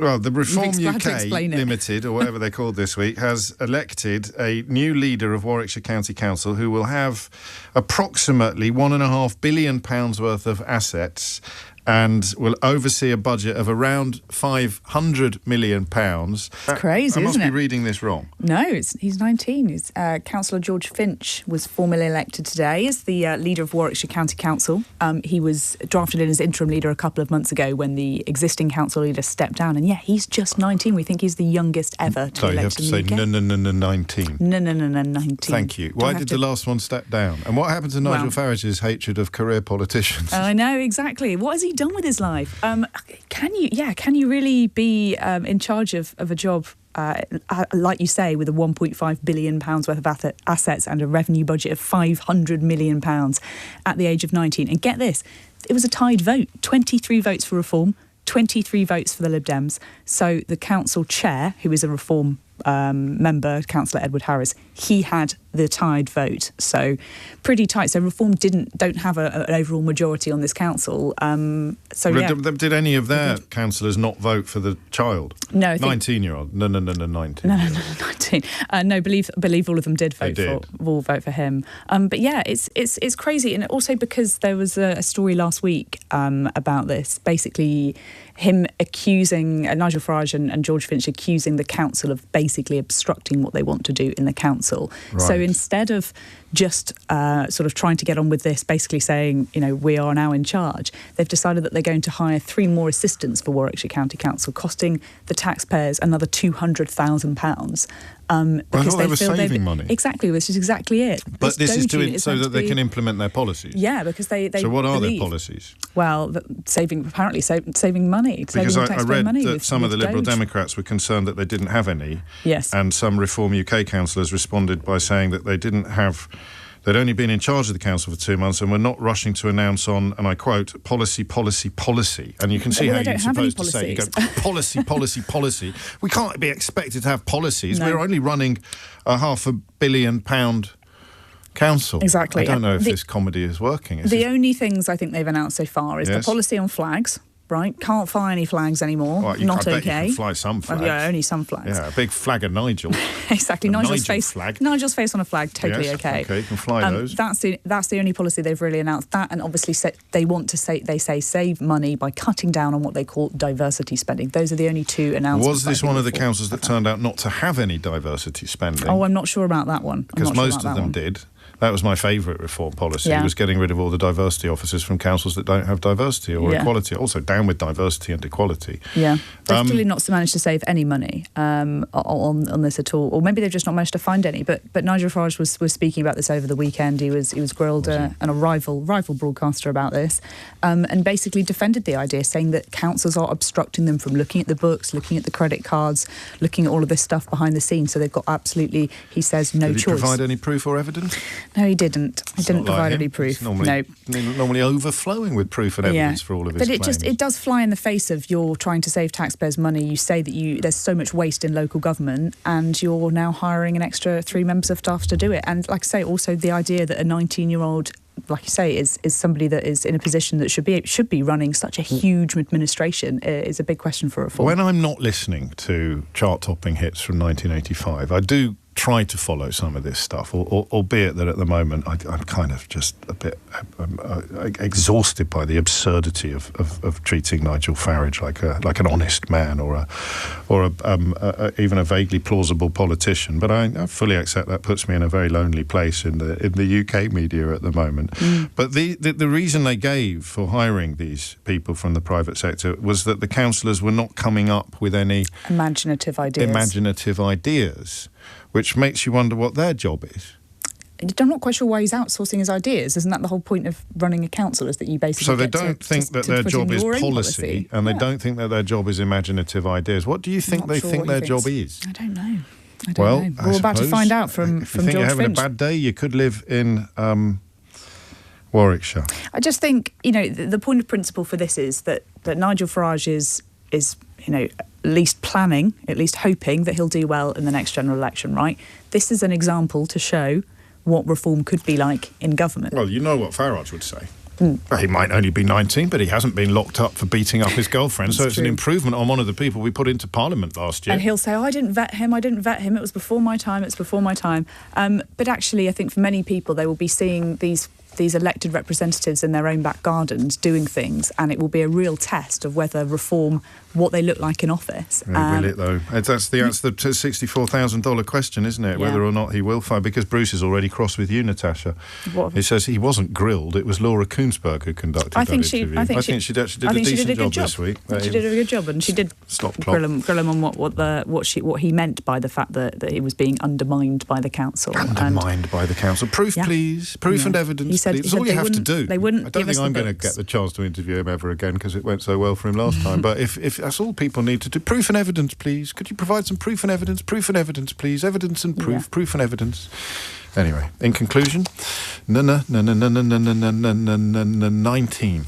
Well, the Reform Had to UK explain it. Limited, or whatever they're called this week, has elected a new leader of Warwickshire County Council who will have approximately £1.5 billion worth of assets and will oversee a budget of around £500 million. It's crazy, I must isn't be it? reading this wrong. No, he's 19. Councillor George Finch was formally elected today as the leader of Warwickshire County Council. He was drafted in as interim leader a couple of months ago when the existing council leader stepped down. And he's just 19. We think he's the youngest ever to be So you have elected to in say the UK. 19. No, 19. Thank you. Why did the last one step down? And what happened to Nigel Farage's hatred of career politicians? I know, exactly. What has he done with his life? Can you really be in charge of a job, like you say, with a £1.5 billion worth of assets and a revenue budget of £500 million at the age of 19? And get this, it was a tied vote, 23 votes for Reform, 23 votes for the Lib Dems. So the council chair, who is a Reform member, Councillor Edward Harris, he had the tied vote. So pretty tight. So Reform don't have an overall majority on this council. Did any of their councillors not vote for the child? No, 19-year-old. No, 19. No, 19. No, believe all of them did vote for him. But yeah, it's crazy, and also because there was a story last week about this. Basically, him accusing Nigel Farage and George Finch accusing the council of basically obstructing what they want to do in the council. Right. So instead of just sort of trying to get on with this, basically saying, we are now in charge, they've decided that they're going to hire 3 more assistants for Warwickshire County Council, costing the taxpayers another £200,000. Because they were saving money. Exactly, which is exactly it. But this is doing so that they can implement their policies. Yeah, because they So what are their policies? Well, saving money. Because I read money that with some of the Liberal Doge. Democrats were concerned that they didn't have any. Yes. And some Reform UK councillors responded by saying that they'd only been in charge of the council for 2 months and were not rushing to announce on, and I quote, policy. And you can see how you're supposed to say it. You go, policy. We can't be expected to have policies. No. We're only running a £500 million council. Exactly. I don't know if this comedy is working. The only things I think they've announced so far is the policy on flags. Right, can't fly any flags anymore. Well, not I okay. bet you can fly some flags. Yeah, only some flags. Yeah, a big flag of Nigel. Exactly, Nigel's face on a flag, totally okay. Okay, you can fly those. That's the only policy they've really announced. That, and obviously they say save money by cutting down on what they call diversity spending. Those are the only 2 announcements. Was this one of the councils that turned out not to have any diversity spending? Oh, I'm not sure about that one. Because most of them did. That was my favourite reform policy, was getting rid of all the diversity officers from councils that don't have diversity or equality. Also, down with diversity and equality. Yeah. They've clearly not managed to save any money on this at all. Or maybe they've just not managed to find any. But Nigel Farage was speaking about this over the weekend. He was grilled and a rival broadcaster about this and basically defended the idea, saying that councils are obstructing them from looking at the books, looking at the credit cards, looking at all of this stuff behind the scenes. So they've got absolutely, he says, no choice. Did he provide any proof or evidence? No, he didn't. He didn't provide any proof. It's normally overflowing with proof and evidence for all of his claims. But it does fly in the face of you're trying to save taxpayers' money. You say that there's so much waste in local government, and you're now hiring an extra 3 members of staff to do it. And like I say, also the idea that a 19-year-old, like you say, is somebody that is in a position that should be running such a huge administration is a big question for Reform. When I'm not listening to chart-topping hits from 1985, I do try to follow some of this stuff, albeit that at the moment I'm kind of just a bit exhausted by the absurdity of treating Nigel Farage like an honest man or even a vaguely plausible politician. But I fully accept that puts me in a very lonely place in the UK media at the moment. But the reason they gave for hiring these people from the private sector was that the councillors were not coming up with any imaginative ideas. Which makes you wonder what their job is. I'm not quite sure why he's outsourcing his ideas. Isn't that the whole point of running a council, is that you basically So they don't think that their job is policy, and they don't think that their job is imaginative ideas. What do you think they think their job is? I don't know. We're about to find out from George Finch. If you think you're having a bad day, you could live in Warwickshire. I just think, the point of principle for this is that Nigel Farage is at least planning, at least hoping that he'll do well in the next general election, right? This is an example to show what Reform could be like in government. Well, you know what Farage would say. Well, he might only be 19, but he hasn't been locked up for beating up his girlfriend. So it's true. an improvement on one of the people we put into Parliament last year. And he'll say, I didn't vet him, it was before my time, But actually, I think for many people, they will be seeing these elected representatives in their own back gardens doing things, and it will be a real test of whether reform, what they look like in office. Will it, though? That's the $64,000 question, isn't it? Yeah. Whether or not he will fight, because Bruce is already cross with you, Natasha. He says he wasn't grilled, it was Laura Koonsberg who conducted that interview. I think she actually did a decent job this week. She did a good job, and she did grill him on what he meant by the fact that he was being undermined by the council. By the council. Proof, please. Proof and evidence, please. That's all you have to do. They wouldn't. I don't think I'm going to get the chance to interview him ever again because it went so well for him last time. But if that's all people need to do, proof and evidence, please. Could you provide some proof and evidence? Proof and evidence, please. Evidence and proof. Yeah. Proof and evidence. Anyway, in conclusion, 19.